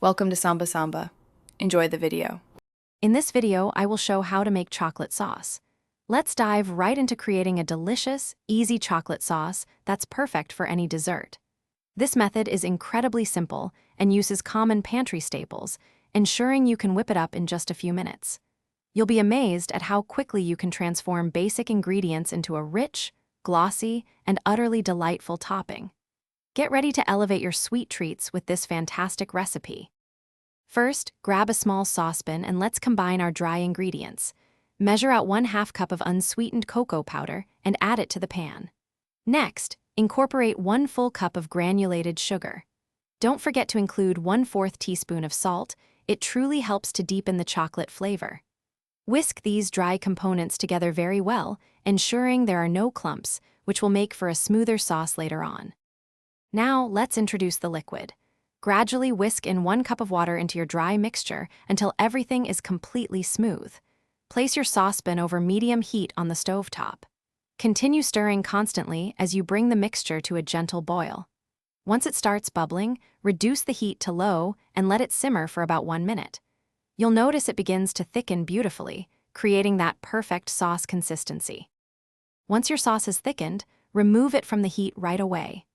Welcome to Samba Samba. Enjoy the video. In this video, I will show how to make chocolate sauce. Let's dive right into creating a delicious, easy chocolate sauce that's perfect for any dessert. This method is incredibly simple and uses common pantry staples, ensuring you can whip it up in just a few minutes. You'll be amazed at how quickly you can transform basic ingredients into a rich, glossy, and utterly delightful topping. Get ready to elevate your sweet treats with this fantastic recipe. First, grab a small saucepan and let's combine our dry ingredients. Measure out 1/2 cup of unsweetened cocoa powder and add it to the pan. Next, incorporate 1 full cup of granulated sugar. Don't forget to include 1/4 teaspoon of salt. It truly helps to deepen the chocolate flavor. Whisk these dry components together very well, ensuring there are no clumps, which will make for a smoother sauce later on. Now, let's introduce the liquid. Gradually whisk in 1 cup of water into your dry mixture until everything is completely smooth. Place your saucepan over medium heat on the stovetop. Continue stirring constantly as you bring the mixture to a gentle boil. Once it starts bubbling, reduce the heat to low and let it simmer for about 1 minute. You'll notice it begins to thicken beautifully, creating that perfect sauce consistency. Once your sauce is thickened, remove it from the heat right away.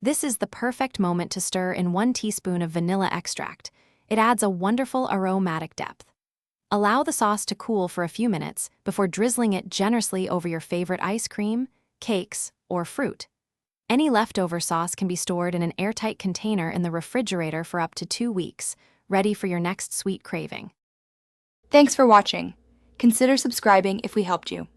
This is the perfect moment to stir in 1 teaspoon of vanilla extract. It adds a wonderful aromatic depth. Allow the sauce to cool for a few minutes before drizzling it generously over your favorite ice cream, cakes, or fruit. Any leftover sauce can be stored in an airtight container in the refrigerator for up to 2 weeks, ready for your next sweet craving. Thanks for watching. Consider subscribing if we helped you.